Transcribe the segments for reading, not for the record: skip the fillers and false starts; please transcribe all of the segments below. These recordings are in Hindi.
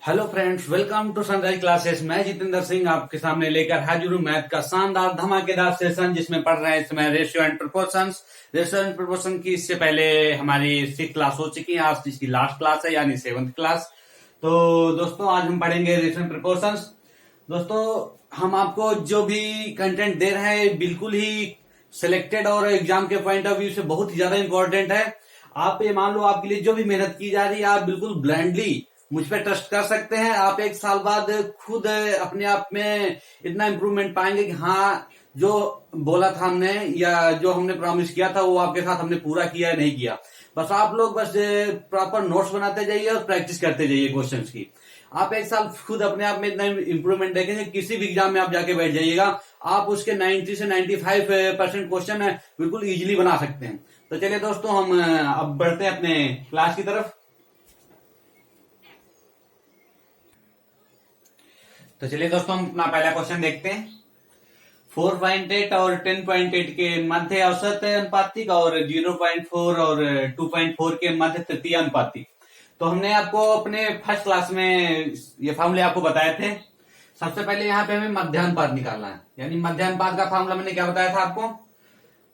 Hello friends, welcome to Sunrise classes. मैं जितेंद्र सिंह आपके सामने लेकर हाजिर हूँ मैथ का शानदार धमाकेदार सेशन, जिसमें पढ़ रहे हैं इस समय ratio and proportions. Ratio and proportion की इससे पहले हमारी 6th क्लास हो चुकी है। आज इसकी लास्ट क्लास है, यानी 7th क्लास। तो दोस्तों, आज हम पढ़ेंगे रेशियो एंड प्रोपोर्शंस। दोस्तों, हम आपको जो भी कंटेंट दे रहे हैं बिल्कुल ही सिलेक्टेड और एग्जाम के पॉइंट ऑफ व्यू से बहुत ही ज्यादा इंपॉर्टेंट है। आप ये मान लो, आपके लिए जो भी मेहनत की जा रही है, आप बिल्कुल ब्लाइंडली मुझ पर ट्रस्ट कर सकते हैं। आप एक साल बाद खुद अपने आप में इतना इम्प्रूवमेंट पाएंगे कि हाँ, जो बोला था हमने या जो हमने प्रॉमिस किया था वो आपके साथ हमने पूरा किया है, नहीं किया। बस आप लोग बस प्रॉपर नोट्स बनाते जाइए और प्रैक्टिस करते जाइए क्वेश्चंस की। आप एक साल खुद अपने आप में इतना इम्प्रूवमेंट देखेंगे, किसी भी एग्जाम में आप जाके बैठ जाइएगा, आप उसके 90 से 95% क्वेश्चन बिल्कुल इजीली बना सकते हैं। तो चलिए दोस्तों, हम अब बढ़ते हैं अपने क्लास की तरफ। तो चलिए दोस्तों, हम अपना पहला क्वेश्चन देखते हैं। 4.8 और 10.8 के मध्य औसत अनुपातिक और 0.4 और 2.4 के मध्य तृतीय अनुपातिक। तो हमने आपको अपने फर्स्ट क्लास में ये फॉर्मूले आपको बताए थे। सबसे पहले यहाँ पे हमें मध्यानुपात निकालना है, यानी मध्यानुपात का फॉर्मूला मैंने क्या बताया था आपको?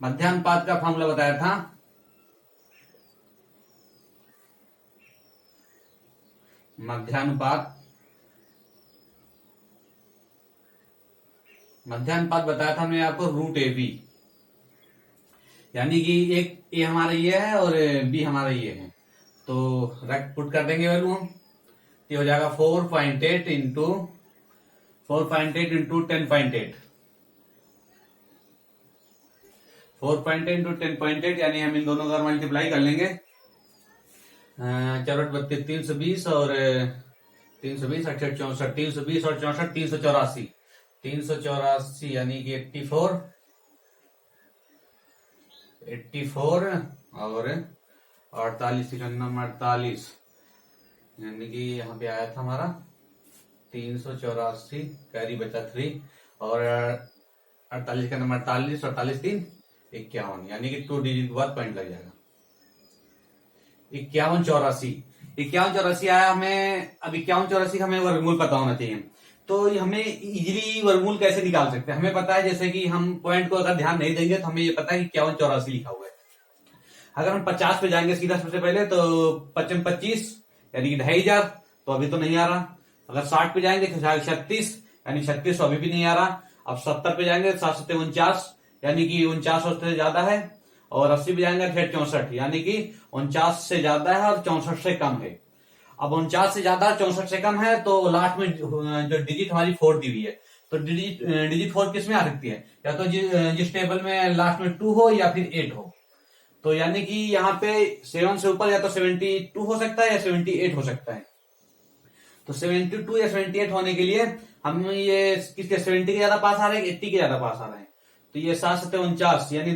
मध्यानुपात का फॉर्मूला बताया था मध्यानुपात बताया था हमने आपको √AB, यानी कि एक ए हमारा ये है और बी हमारा ये है। तो रख पुट कर देंगे वैल्यू हम। ये हो जाएगा 4.8 इंटू 10.8 4.8 इंटू 10.8, यानी हम इन दोनों का मल्टीप्लाई कर लेंगे। 4 32 320 और 320 68 64 320 और 64 384 यानी कि 84 और 48 48, यानी कि यहाँ पे आया था हमारा 384, कैरी बचा 3 और 48 का नंबर 48, 48 3 51, यानी कि 2 डिजिट बाद पॉइंट लग जाएगा। 51 84 आया हमें। अब 51 84 हमें वर्गमूल पता होना चाहिए। तो हमें इजीली वर्गमूल कैसे निकाल सकते हैं? हमें पता है, जैसे कि हम पॉइंट को अगर ध्यान नहीं देंगे तो हमें ये पता है कि 51 84 लिखा हुआ है। अगर हम 50 पे जाएंगे सीधा सबसे पहले, तो 55 25 यानी कि 2500, तो अभी तो नहीं आ रहा। अगर 60 पे जाएंगे तो 36 यानी 36, तो अभी भी नहीं आ रहा। अब 70 पे जाएंगे 7 7 49, यानी कि 49 से ज्यादा है। और 80 पे जाएंगे 64, यानी कि 49 से ज्यादा है और 64 से कम है। अब 49 से ज्यादा 64 से कम है, तो लास्ट में जो डिजिट हमारी 4 दी हुई है, तो डिजिट 4 किस में आ सकती है? या तो जिस टेबल में लास्ट में 2 हो या फिर 8 हो। तो यानी कि यहाँ पे 7 से ऊपर या तो 72 हो सकता है या 78 हो सकता है। तो 72 या 78 होने के लिए हम ये किसके 70 के ज्यादा पास आ रहे हैं, 80 के ज्यादा पास आ रहे हैं। तो ये 7 7 49, यानी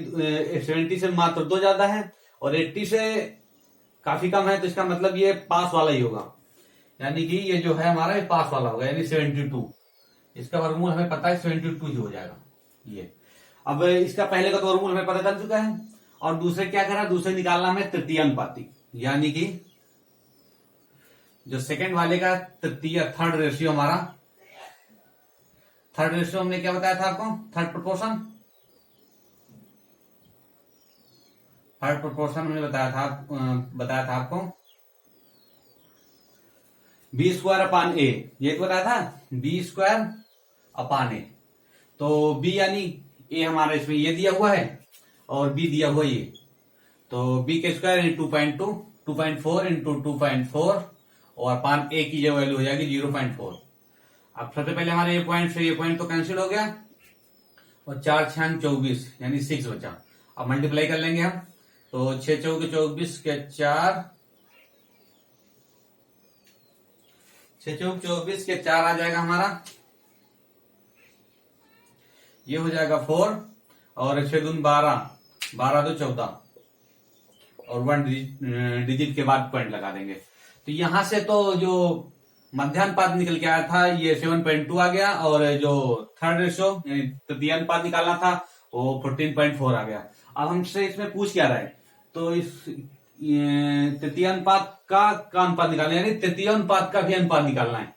70 से मात्र 2 ज्यादा है और 80 से काफी कम है। तो इसका मतलब ये पास वाला ही होगा, यानी कि ये जो है हमारा ये पास वाला होगा, यानी 72। इसका वर्गमूल हमें पता है 72 ही हो जाएगा ये। अब इसका पहले का तो वर्गमूल हमें पता चल चुका है, और दूसरे क्या करा? दूसरे निकालना हमें तृतीय अनुपातिक, यानी कि जो सेकंड वाले का तृतीय, थर्ड रेशियो हमारा। थर्ड रेशियो हमने क्या बताया था आपको? थर्ड प्रोपोर्शन हमने बताया था आपको B² अपान A। ये तो बताया था B² अपान A। तो B यानी A हमारा इसमें ये दिया हुआ है और B दिया हुआ ये, तो B के स्क्वायर 2.2 2.4 इंटू 2.4 और अपान A की जो वैल्यू हो जाएगी 0.4। अब सबसे पहले हमारे ये पॉइंट तो कैंसिल हो गया और 4 6 24 यानी 6 बचा। अब मल्टीप्लाई कर लेंगे हम, तो 6 चौके 24 के 4, 6 चौके 24 के 4 आ जाएगा हमारा। ये हो जाएगा 4 और 6 दून 12, 12 2 14 और 1 डिजिट के बाद पॉइंट लगा देंगे। तो यहां से तो जो मध्यानुपात निकल के आया था ये 7.2 आ गया, और जो थर्ड रेशियो यानी तृतीय अनुपात निकालना था वो 14.4 आ गया। अब हमसे इसमें पूछ क्या रहा है? तो तृतीय अनुपात का अनुपात निकालना, यानी तृतीय अनुपात का भी अनुपात निकालना है।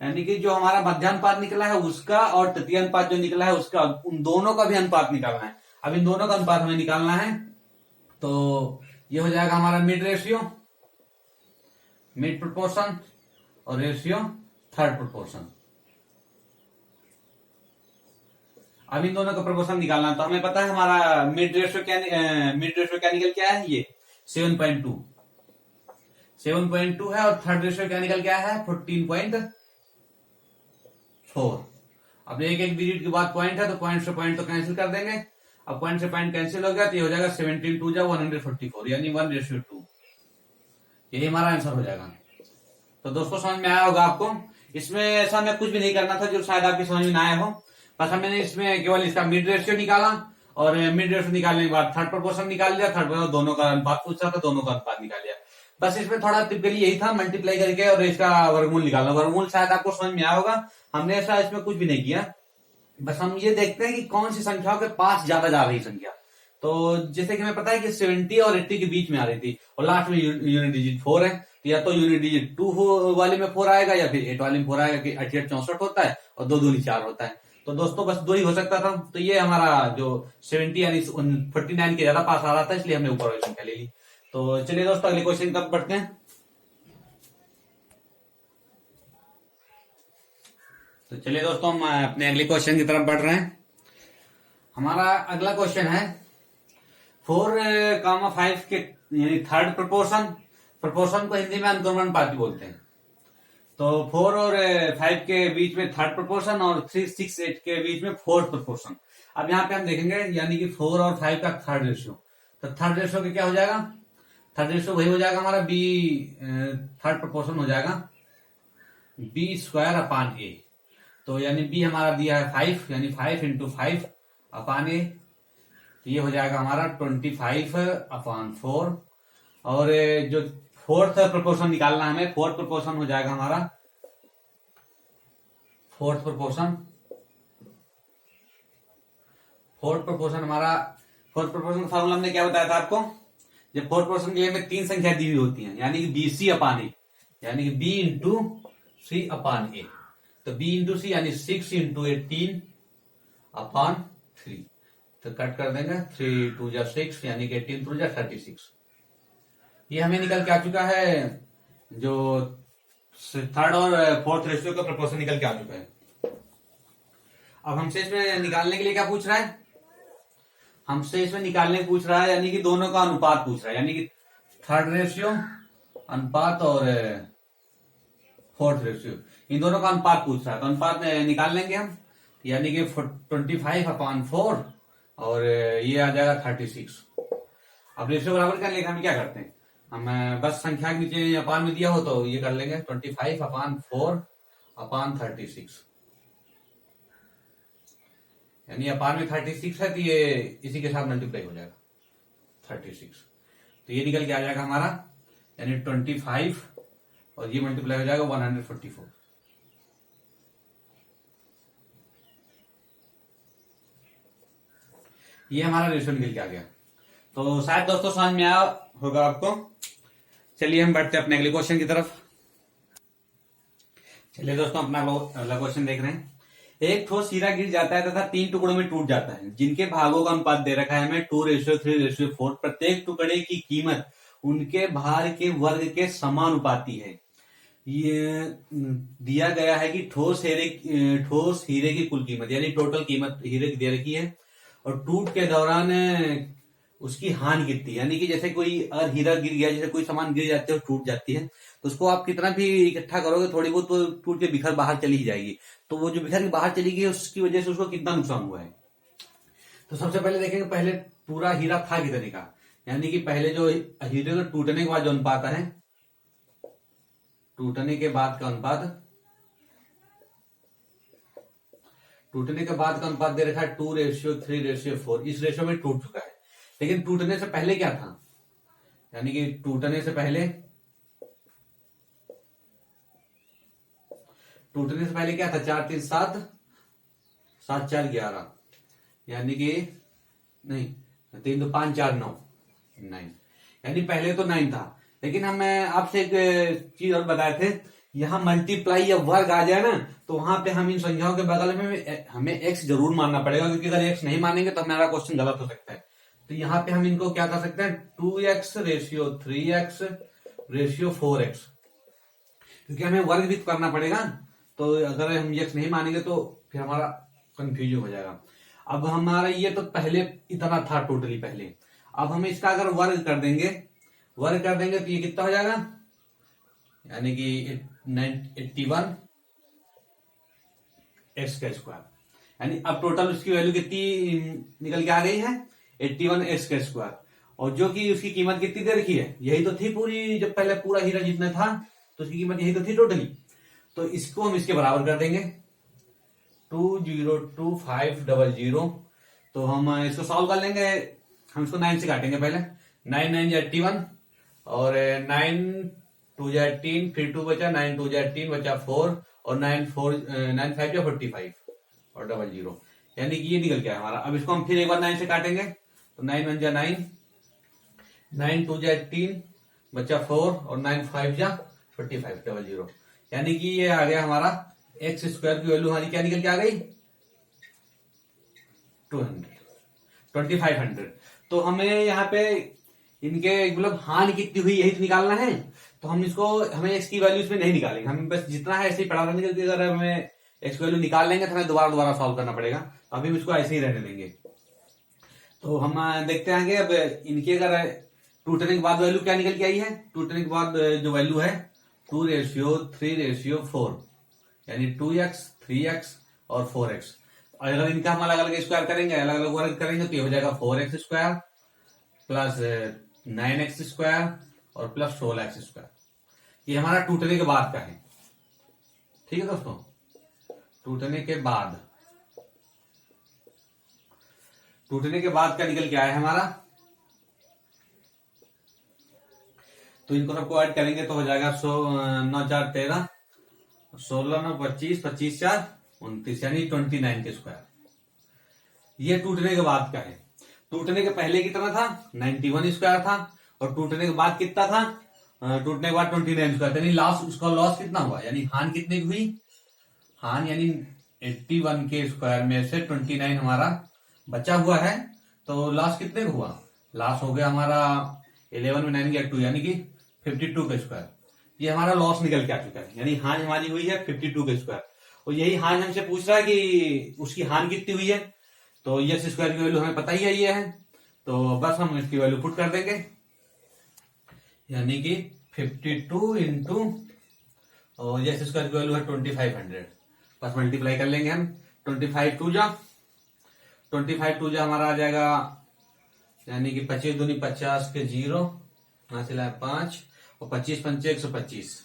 यानी कि जो हमारा मध्यानुपात निकला है उसका और तृतीय अनुपात जो निकला है उसका, उन दोनों का भी अनुपात निकालना है। अब इन दोनों का अनुपात हमें निकालना है, तो ये हो जाएगा हमारा मिड रेशियो, मिड प्रोपोर्शन, और रेशियो थर्ड प्रोपोर्शन। अब इन दोनों का प्रोपोर्शन निकालना है, तो हमें पता है हमारा मिड रेशियो क्या निकल के आया है, ये 7.2 है, और थर्ड रेशियो क्या निकल के आया है 14.4। अब एक एक डिजिट के बाद पॉइंट है, तो पॉइंट से पॉइंट तो कैंसिल कर देंगे। अब पॉइंट से पॉइंट कैंसिल हो गया, तो ये हो जाएगा 17 जा 144, यानी 1:2। यही हमारा आंसर हो जाएगा। तो दोस्तों समझ में आया होगा आपको। इसमें ऐसा हमें कुछ भी नहीं करना था जो शायद आपकी समझ में ना आया हो, बस हमने इसमें केवल इसका मिड रेशियो निकाला, और मिड रेशियो निकालने के बाद थर्ड प्रोपोर्शन निकाल लिया, थर्ड प्रोपोर्शन दोनों का अनुपात पूछा था, दोनों का अनुपात निकाल लिया। बस इसमें थोड़ा टिपिकली यही था, मल्टीप्लाई करके और इसका वर्गमूल निकालना। वर्गमूल शायद आपको समझ में आया होगा, हमने ऐसा इसमें कुछ भी नहीं किया। बस हम ये देखते हैं कि कौन सी संख्याओं के पास ज्यादा जा रही संख्या। तो जैसे कि हमें पता है कि 70 और 80 के बीच में आ रही थी, और लास्ट में यूनिट डिजिट 4 है, तो या तो यूनिट डिजिट 2 वाले में 4 आएगा, या फिर 8 वाले में 4 आएगा, कि 88 64 होता है और 2 दूनी 4 होता है। तो दोस्तों बस 2 ही हो सकता था। तो ये हमारा जो 70 यानी 49 के ज्यादा पास आ रहा था, इसलिए हमने ऊपर वाली संख्या ले ली। तो चलिए दोस्तों अगले क्वेश्चन की तरफ बढ़ते हैं। तो चलिए दोस्तों हम अपने अगले क्वेश्चन की तरफ बढ़ रहे हैं। हमारा अगला क्वेश्चन है 4,5 के यानी थर्ड प्रोपोर्शन को हिंदी में अनुक्रमण अनुपात बोलते हैं। तो 4 और 5 के बीच में थर्ड प्रोपोर्शन, और 3, 6, 8 के बीच में फोर्थ प्रोपोर्शन। अब यहाँ पे हम देखेंगे यानी कि 4 और 5 का थर्ड रेशियो। तो थर्ड रेशियो क्या हो जाएगा, थर्ड रेशियो वही हो जाएगा हमारा बी, थर्ड प्रोपोर्शन हो जाएगा B² A। तो यानी बी हमारा दिया है 5, यानी 5 × 5 अपान ए, तो ये हो जाएगा हमारा 25/4। और जो फोर्थ प्रोपोर्शन निकालना है हमें, फोर्थ प्रोपोर्शन हो जाएगा हमारा, फोर्थ प्रोपोर्शन का फॉर्मूला हमने क्या बताया था आपको, जब फोर्थ प्रोपोर्शन के लिए हमें 3 संख्या दी हुई होती है, यानी कि BC/A, यानी कि B × C/A। तो B × C यानी 6 × 18/3। तो कट कर देंगे, 3 2 जा 6, यानी कि 18 3 जा 36। ये हमें निकल के आ चुका है, जो थर्ड और फोर्थ रेशियो का प्रोपोर्शन निकल के आ चुका है। अब हमसे इसमें निकालने के लिए क्या पूछ रहा है, हमसे इसमें निकालने पूछ रहा है, यानी कि दोनों का अनुपात पूछ रहा है, यानी कि थर्ड रेशियो अनुपात और फोर्थ रेशियो, इन दोनों का अनुपात पूछ रहा है। तो अनुपात निकाल लेंगे हम, यानी कि 25/4 और ये आ जाएगा 36। अब रेशियो बराबर कर लेंगे, हम क्या करते हैं, हम बस संख्या के नीचे अपान में दिया हो तो ये कर लेंगे 25/4/36, यानी अपान में 36 है, तो ये इसी के साथ मल्टीप्लाई हो जाएगा 36। तो ये निकल के आ जाएगा हमारा, यानी 25 और ये मल्टीप्लाई हो जाएगा 144। ये हमारा रेशियो निकल के आ गया। तो शायद दोस्तों समझ में आया होगा आपको। चलिए हम बढ़ते हैं अपने अगले क्वेश्चन की तरफ। चलिए दोस्तों अपना अगला क्वेश्चन देख रहे हैं। एक ठोस हीरा गिर जाता है तथा 3 टुकड़ों में टूट जाता है, जिनके भागों का अनुपात दे रखा है हमें 2:3:4। प्रत्येक टुकड़े की कीमत उनके भार के वर्ग के समानुपाती है। ये दिया गया है कि ठोस हीरे की कुल कीमत, यानी टोटल कीमत हीरे की दे रखी है, और टूट के दौरान उसकी हानि कितनी, यानी कि जैसे कोई अगर हीरा गिर गया, जैसे कोई सामान गिर जाती है और टूट जाती है, तो उसको आप कितना भी इकट्ठा करोगे थोड़ी बहुत तो टूट के बिखर बाहर चली ही जाएगी। तो वो जो बिखर के बाहर चली गई उसकी वजह से उसको कितना नुकसान हुआ है। तो सबसे पहले देखेंगे पहले पूरा हीरा था कितने का, यानी कि पहले जो हीरे को टूटने के बाद जो अनुपात है, टूटने के बाद का अनुपात दे रखा है 2:3:4। इस रेशियो में टूट चुका है। लेकिन टूटने से पहले क्या था, यानी कि टूटने से पहले क्या था, 4 3 7 7 4 11, यानी कि नहीं 3 2 5 4 9 9, यानी पहले तो 9 था, लेकिन हम आपसे एक चीज और बताए थे, यहाँ मल्टीप्लाई या वर्ग आ जाए ना तो वहां पे हम इन संख्याओं के बगल में हमें एक्स जरूर मानना पड़ेगा, क्योंकि अगर एक्स नहीं मानेंगे तो हमारा क्वेश्चन गलत हो सकता है। तो यहाँ पे हम इनको क्या कर सकते हैं, 2x ratio 3x ratio 4x, क्योंकि हमें वर्ग भी करना पड़ेगा। तो अगर हम एक्स नहीं मानेंगे तो फिर हमारा कंफ्यूजन हो जाएगा। अब हमारा ये तो पहले इतना था टोटली पहले, अब हम इसका अगर वर्ग कर देंगे तो ये कितना हो जाएगा, यानी कि 81 एक्स का स्क्वायर, यानी अब टोटल उसकी वैल्यू कितनी निकल के आ गई है, 81 एक्स का स्क्वायर। और जो कि उसकी कीमत कितनी दे रखी है, यही तो थी पूरी, जब पहले पूरा हीरा जितना था तो उसकी कीमत यही तो थी टोटली। तो इसको हम इसके बराबर कर देंगे 202500। तो हम इसको सॉल्व कर लेंगे, हम इसको 9 से काटेंगे पहले, 9 9 81 और 9 2 18, फिर 2 बचा, 9 2 18 बचा 4 और 9 5 45 और 00, यानी कि ये निकल गया हमारा। अब इसको हम फिर एक बार 9 से काटेंगे तो 9 1 जा 9, 9 2 जा 18 बचा 4 और 9 5 जा 45 00, यानी कि ये आ गया हमारा एक्स स्क्वायर की वैल्यू हमारी क्या निकल के आ गई, 2500। तो हमें यहाँ पे इनके मतलब हानि कितनी हुई यही तो निकालना है। तो हम इसको, हमें एक्स की वैल्यू इसमें नहीं निकालेंगे, हम बस जितना है ऐसे ही पढ़ा रहने के, अगर हमें एक्स की वैल्यू निकाल लेंगे तो हमें दोबारा सॉल्व करना पड़ेगा। तो अभी हम इसको ऐसे ही रहने देंगे। तो हम देखते हैं अब इनकी अगर टूटने के बाद वैल्यू क्या निकल के आई है, टूटने के बाद जो वैल्यू है 2 रेशियो 3 रेशियो 4, यानी 2x 3x और 4x। अगर इनका हम अलग अलग स्क्वायर करेंगे, अलग अलग वर्ग करेंगे तो ये हो जाएगा 4x square plus 9x square और प्लस 16x स्क्वायर। ये हमारा टूटने के बाद का है, ठीक है दोस्तों, टूटने के बाद का निकल के आया है हमारा। तो इनको सबको ऐड करेंगे तो हो जाएगा 9 4 13, 16 9 25, 25 4 29, यानी 29 के स्क्वायर। ये टूटने के बाद का है। टूटने के पहले कितना था, 91 स्क्वायर था, और टूटने के बाद कितना था, टूटने के बाद 29 स्क्वायर, यानी लॉस, उसका लॉस कितना हुआ, यानी हान कितने की हुई, हान यानी 81 के स्क्वायर में से 29 हमारा बचा हुआ है। तो लॉस कितने का हुआ, लॉस हो गया हमारा 11 में 9 गया 2, यानी कि 52 का स्क्वायर। ये हमारा लॉस निकल के आ चुका है, यानी हान हमारी हुई है 52 का स्क्वायर। और यही हान हमसे पूछ रहा है कि उसकी हान कितनी हुई है। तो यस स्क्वायर की वैल्यू हमें पता ही है ये है, तो बस हम इसकी वैल्यू पुट कर देंगे, यानी कि 52 इंटू और यस स्क्वायर की वैल्यू है 2500, बस मल्टीप्लाई कर लेंगे हम। 25 2 जा हमारा आ जाएगा, यानी कि 25 दूनी 50 के 0, यहां से लाए 5 और 25 पंचे 125,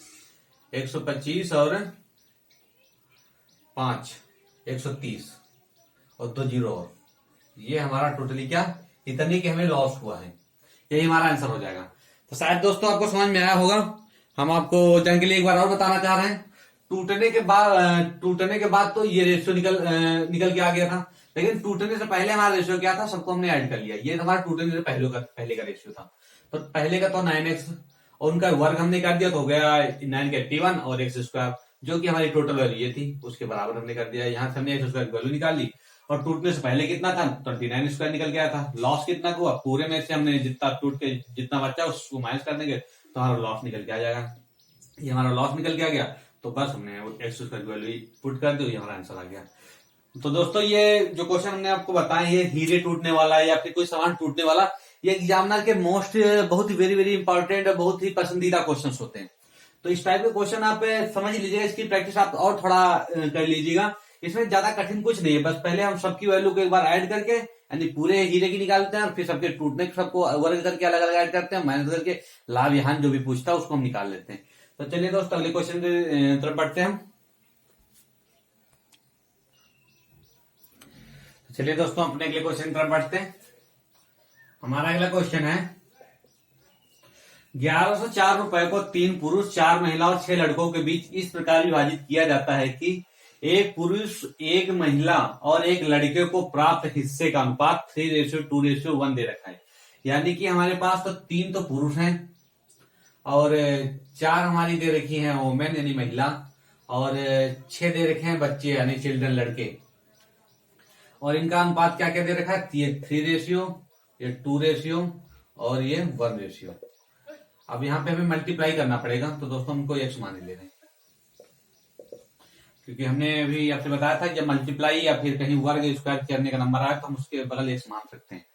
125 और 5 130 और 2 0 और ये हमारा टोटली क्या, इतनी के हमें लॉस हुआ है। यही हमारा आंसर हो जाएगा। तो शायद दोस्तों आपको समझ में आया होगा। हम आपको जन के लिए एक बार और बताना चाह रहे हैं, टूटने के बाद तो ये रेशियो निकल के आ गया था, लेकिन टूटने से पहले हमारा रेशियो क्या था, सबको हमने ऐड कर लिया। ये हमारा टूटने से पहले का रेशियो था। तो पहले का तो 9x और उनका वर्ग हमने कर दिया तो हो गया 9 के 81 और x स्क्वायर, जो कि हमारी टोटल वैल्यू ये थी, उसके बराबर हमने कर दिया। यहाँ से हमने x स्क्वायर की वैल्यू निकाल ली, और टूटने से पहले कितना था, 29 स्क्वायर निकल गया था। लॉस कितना हुआ, पूरे में से हमने जितना टूट के जितना बचा उसको माइनस कर देंगे तो हमारा लॉस निकल के आ जाएगा। ये हमारा लॉस निकल के आ गया, तो बस हमने एक्स स्क्वायर की वैल्यू पुट कर दी, ये हमारा आंसर आ गया। तो दोस्तों ये जो क्वेश्चन हमने आपको बताए, ये हीरे टूटने वाला या फिर कोई सामान टूटने वाला, ये एग्जामिनर के मोस्ट बहुत ही वेरी इंपॉर्टेंट और बहुत ही पसंदीदा क्वेश्चन होते हैं। तो इस टाइप के क्वेश्चन आप समझ लीजिएगा, इसकी प्रैक्टिस आप और थोड़ा कर लीजिएगा। इसमें ज्यादा कठिन कुछ नहीं है, बस पहले हम सबकी वैल्यू को एक बार ऐड करके यानी पूरे हीरे की निकालते हैं, और फिर सबके टूटने के सबको वर्ग करके अलग अलग ऐड करते हैं, माइनस करके लाभ यहाँ जो भी पूछता है उसको हम निकाल लेते हैं। तो चलिए दोस्तों अगले क्वेश्चन की तरफ बढ़ते हैं हम। चलिए दोस्तों अपने अगले क्वेश्चन की तरफ बढ़ते हैं। हमारा अगला क्वेश्चन है, 1104 रुपए को 3 पुरुष 4 महिला और 6 लड़कों के बीच इस प्रकार विभाजित किया जाता है कि एक पुरुष एक महिला और एक लड़के को प्राप्त हिस्से का अनुपात 3:2:1 दे रखा है। यानी कि हमारे पास तो 3 तो पुरुष हैं और 4 हमारी दे रखी हैं वोमेन यानी महिला, और 6 दे रखे हैं बच्चे यानी चिल्ड्रन लड़के। और इनका अनुपात क्या क्या दे रखा है, ये 3 रेशियो, ये 2 रेशियो और ये 1 रेशियो। अब यहाँ पे हमें मल्टीप्लाई करना पड़ेगा, तो दोस्तों हमको x मान ले रहे हैं, क्योंकि हमने अभी आपसे बताया था जब मल्टीप्लाई या फिर कहीं वर्ग स्क्वायर करने का नंबर आया तो हम उसके बगल x मान सकते हैं।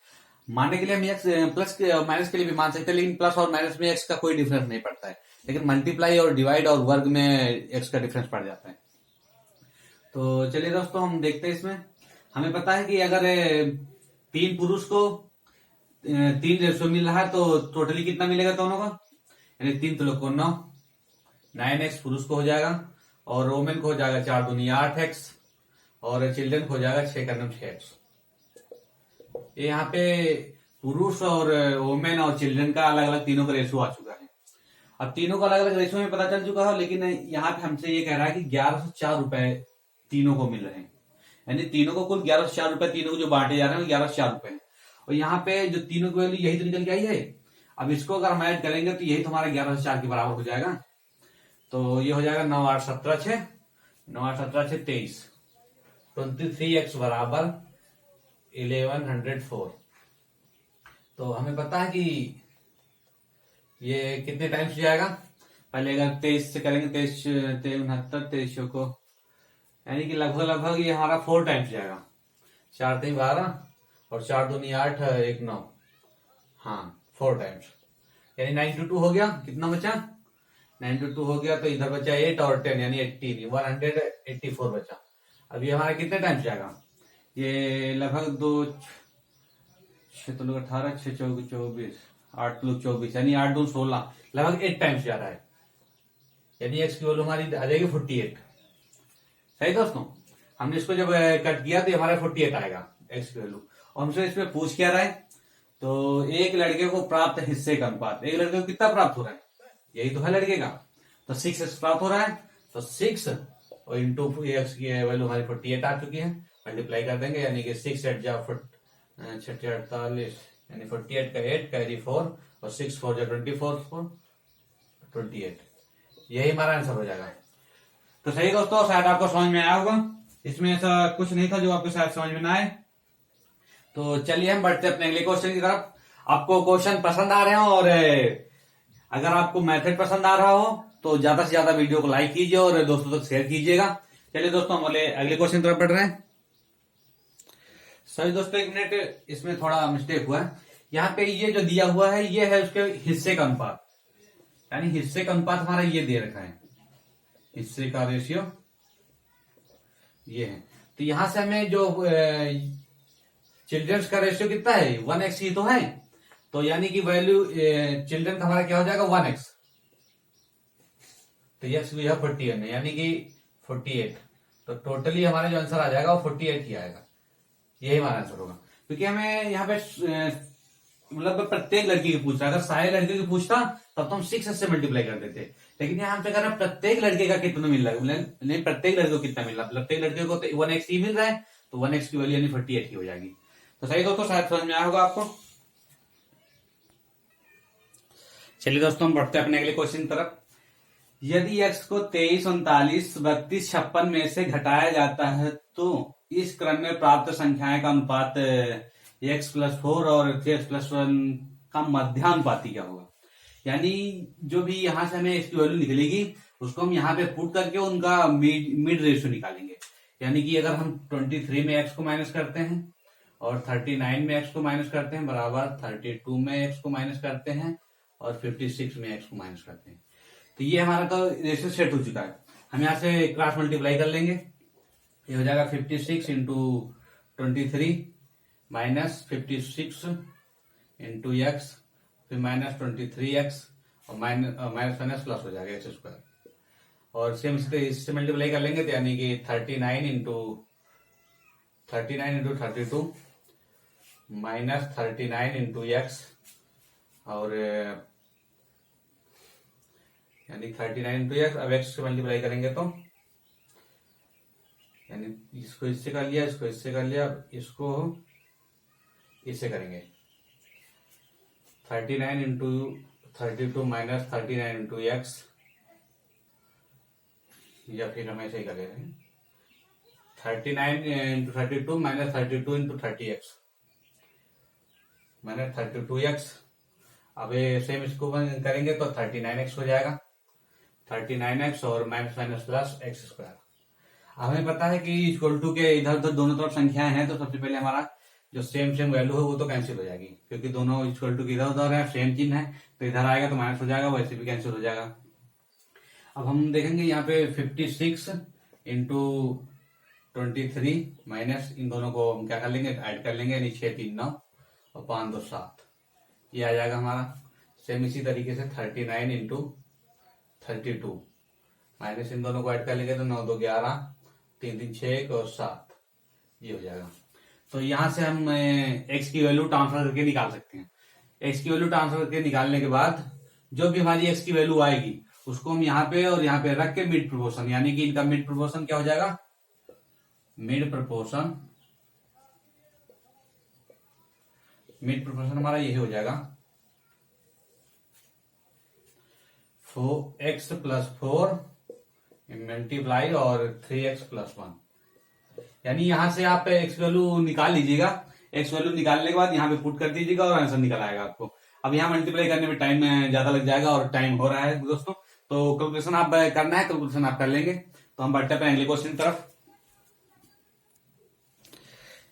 मानने के लिए हम एक्स प्लस माइनस के लिए भी मान सकते हैं, लेकिन प्लस और माइनस में एक्स का कोई डिफरेंस नहीं पड़ता है, लेकिन मल्टीप्लाई और डिवाइड और वर्ग में एक्स का डिफरेंस पड़ जाता है। तो चलिए दोस्तों हम देखते हैं इसमें। हमें पता है कि अगर 3 पुरुष को 3 रेशो मिल रहा है तो टोटली कितना मिलेगा दोनों का, यानी 3 तो लोग को 9x पुरुष को हो जाएगा, और वोमेन को हो जाएगा 4 दूनी 8x, और चिल्ड्रन को हो जाएगा 6 का 6x। यहाँ पे पुरुष और वोमेन और चिल्ड्रन का अलग अलग तीनों का रेशो आ चुका है। अब तीनों का अलग अलग रेशो में पता चल चुका है, लेकिन यहाँ पे हमसे ये कह रहा है कि 1104 रुपए तीनों को मिल रहे हैं, यानी तीनों को कुल 1104 रुपए तीनों को जो बांटे जा रहे हैं 1104 रुपए। और यहाँ पे जो तीनों की वैल्यू यही तो निकल के आई है। अब इसको अगर हम ऐड करेंगे तो यही तो हमारा 1104 के बराबर हो जाएगा। तो ये हो जाएगा 9 8 17 6, 9 8 17 6 23, 23x बराबर 1104। तो हमें पता है कि ये कितने टाइम्स जाएगा, पहले अगर 23 से करेंगे 23 69 23 को, यानी कि लगभग लगभग ये हमारा 4 टाइम्स जाएगा। 4 3 12 और 4 दूनी 8 1 9, हाँ 4 टाइम्स, यानी 92 हो गया। कितना बचा, 92 हो गया, तो इधर बचा 8 और 10 यानी 18, 184 बचा। अब ये हमारा कितने टाइम्स जाएगा, ये लगभग 2 6 तो लोग 18 6 24 8 लोग 24, यानी 8 2 16, लगभग 8 टाइम्स जा रहा है, यानी एक्स की वैल्यू हमारी आ जाएगी 48। सही दोस्तों, हमने इसको जब कट किया तो हमारा 48 आएगा एक्स की वैल्यू। और हमसे इसमें पूछ क्या रहा है, तो एक लड़के को प्राप्त हिस्से का अनुपात, एक लड़के को कितना प्राप्त हो रहा है, यही तो है लड़के का, तो 6x प्राप्त हो रहा है, तो 6 और इंटू एक्स की वैल्यू हमारी 48 आ चुकी है, मल्टीप्लाई कर देंगे, यानी कि 6 8 जा 48, यानी 48 का 8 कैरी 4 और 6 4 जा 24 28, यही हमारा आंसर हो जाएगा। तो सही दोस्तों, शायद आपको समझ में आया होगा, इसमें ऐसा कुछ नहीं था जो आपको शायद समझ में ना आए। तो चलिए हम बढ़ते अपने अगले क्वेश्चन की तरफ। आपको क्वेश्चन पसंद आ रहे हो और अगर आपको मेथड पसंद आ रहा हो तो ज्यादा से ज्यादा वीडियो को लाइक कीजिए और दोस्तों तक शेयर कीजिएगा। चलिए दोस्तों हम अगले क्वेश्चन की तरफ बढ़ रहे हैं। सही दोस्तों, 1 मिनट, इसमें थोड़ा मिस्टेक हुआ है। यहाँ पे ये जो दिया हुआ है ये है उसके हिस्से का अनुपात, यानी हिस्से का अनुपात हमारा ये दे रखा है, हिस्से का रेशियो ये है। तो यहां से हमें जो चिल्ड्रंस का रेशियो कितना है 1x ही तो है, तो यानी कि वैल्यू चिल्ड्रन का हमारा क्या हो जाएगा 1x, तो यस वी हैव 48 यानी कि 48, तो टोटली हमारा जो आंसर आ जाएगा वो 48 ही आएगा, यही हमारा आंसर होगा। क्योंकि हमें यहाँ पे मतलब प्रत्येक लड़की की पूछ रहा है, अगर सारे लड़के की पूछता तब तो हम 6 से मल्टीप्लाई कर देते, लेकिन यहाँ हमसे कह रहा है प्रत्येक लड़के का कितना मिल रहा है, नहीं प्रत्येक लड़के को कितना मिल रहा है, प्रत्येक लड़के को तो 1x ही मिल रहा है, तो 1x की वैल्यू यानी 48 ही हो जाएगी। तो सही दोस्तों, शायद समझ में आया होगा आपको। चलिए दोस्तों हम बढ़ते हैं अपने अगले क्वेश्चन की तरफ। यदि x को 23 39 32 56 में से घटाया जाता है तो इस क्रम में प्राप्त संख्याएं का अनुपात x+4 और 3x+1 का मध्यानुपाती क्या होगा। यानी जो भी यहां से हमें इसकी वैल्यू निकलेगी उसको हम यहाँ पे पुट करके उनका मिड रेशियो निकालेंगे। यानी कि अगर हम 23 में x को माइनस करते हैं और 39 में x को माइनस करते हैं बराबर 32 में x को माइनस करते हैं और 56 में x को माइनस करते हैं, तो ये हमारा तो रेशियो सेट हो चुका है। हम यहाँ से क्रॉस मल्टीप्लाई कर लेंगे, ये हो जाएगा 56 इंटू 23 माइनस 56 इंटू एक्स, फिर माइनस 23x और माइनस माइनस प्लस हो जाएगा एक्स स्क्वायर, और सेम इससे मल्टीप्लाई कर लेंगे तो यानी कि 39 इंटू 32 माइनस 39 इंटू एक्स, और यानी 39 इंटू एक्स। अब एक्स से मल्टीप्लाई करेंगे तो यानी इसको इससे कर लिया, इसको इससे कर लिया, इसको इससे करेंगे 39 इंटू 32 माइनस 39 इंटू एक्स, या फिर हम ऐसे ही कर रहे हैं 39 into 32 minus 32 into 30x minus 32x। अब ये सेम इसको करेंगे तो 39x हो जाएगा, 39x और minus minus plus x square. हमें पता है कि इक्वल टू के इधर उधर दोनों तरफ संख्याएं हैं, तो सबसे पहले हमारा जो सेम सेम वैल्यू है वो तो कैंसिल हो जाएगी, क्योंकि दोनों इक्वल टू के इधर उधर है, सेम चिन्ह है, तो इधर आएगा तो माइनस हो जाएगा, वैसे भी कैंसिल हो जाएगा। अब हम देखेंगे यहाँ पे 56 इंटू 23 माइनस इन दोनों को हम क्या कर लेंगे, ऐड कर लेंगे, यानी 6 3 9 और 5 2 7, ये आ जाएगा हमारा। सेम इसी तरीके से 39 इंटू 32 माइनस इन दोनों को ऐड कर लेंगे तो 9 2 11 3 3 6 1 और 7, ये हो जाएगा। तो यहां से हम एक्स की वैल्यू ट्रांसफर करके निकाल सकते हैं। एक्स की वैल्यू ट्रांसफर करके निकालने के बाद जो भी हमारी एक्स की वैल्यू आएगी उसको हम यहाँ पे और यहाँ पे रख के मिड प्रोपोर्शन, यानी कि इनका मिड प्रोपोर्शन क्या हो जाएगा, मिड प्रोपोर्शन हमारा यही हो जाएगा 4x प्लस 4 मल्टीप्लाई और 3x प्लस 1, यानी यहां से आप एक्स वैल्यू निकाल लीजिएगा। एक्स वैल्यू निकालने के बाद यहाँ पे पुट कर दीजिएगा और आंसर निकल आएगा आपको। अब यहाँ मल्टीप्लाई करने में टाइम ज्यादा लग जाएगा और टाइम हो रहा है दोस्तों, तो कैलकुलेशन आप करना है, कैलकुलेशन आप कर लेंगे। तो हम बढ़ते हैं अगले क्वेश्चन की तरफ।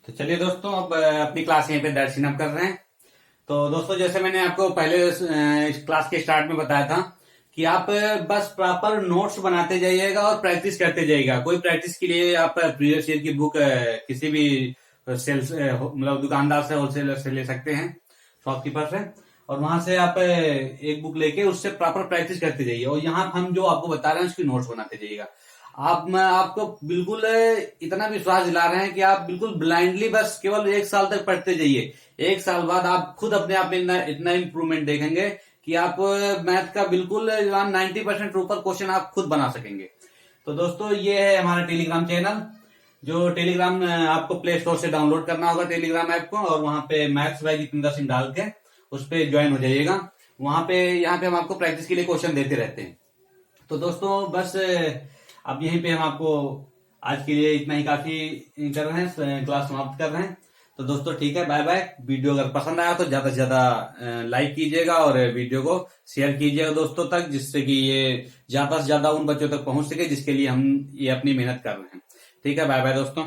तो चलिए दोस्तों, अब अपनी क्लास यहीं पे दर्शन अप कर रहे हैं। तो दोस्तों, जैसे मैंने आपको पहले इस क्लास के स्टार्ट में बताया था कि आप बस प्रॉपर नोट्स बनाते जाइएगा और प्रैक्टिस करते जाइएगा। कोई प्रैक्टिस के लिए आप प्रीवियस ईयर की बुक किसी भी सेल्स मतलब दुकानदार से, होलसेलर से ले सकते हैं, शॉपकीपर से, और वहां से आप एक बुक लेके उससे प्रॉपर प्रैक्टिस करते जाइए। और यहाँ हम जो आपको बता रहे हैं उसकी नोट्स बनाते जाइएगा। आपको बिल्कुल इतना विश्वास दिला रहे हैं कि आप बिल्कुल ब्लाइंडली बस केवल 1 साल तक पढ़ते जाइए। 1 साल बाद आप खुद अपने आप में इतना इम्प्रूवमेंट देखेंगे कि आप मैथ का बिल्कुल 90% ऊपर क्वेश्चन आप खुद बना सकेंगे। तो दोस्तों, ये है हमारा टेलीग्राम चैनल, जो टेलीग्राम आपको प्ले स्टोर से डाउनलोड करना होगा टेलीग्राम ऐप को, और वहां पे मैथ्स बाय जितेंद्र सिंह डाल के उस पर ज्वाइन हो जाइएगा। वहां पे यहाँ पे हम आपको प्रैक्टिस के लिए क्वेश्चन देते रहते हैं। तो दोस्तों, बस अब यहीं पे हम आपको आज के लिए इतना ही काफी कर रहे हैं, क्लास समाप्त कर रहे हैं। तो दोस्तों ठीक है, बाय बाय। वीडियो अगर पसंद आया तो ज्यादा से ज्यादा लाइक कीजिएगा और वीडियो को शेयर कीजिएगा दोस्तों तक, जिससे कि ये ज्यादा से ज्यादा उन बच्चों तक पहुंच सके जिसके लिए हम ये अपनी मेहनत कर रहे हैं। ठीक है, बाय बाय दोस्तों।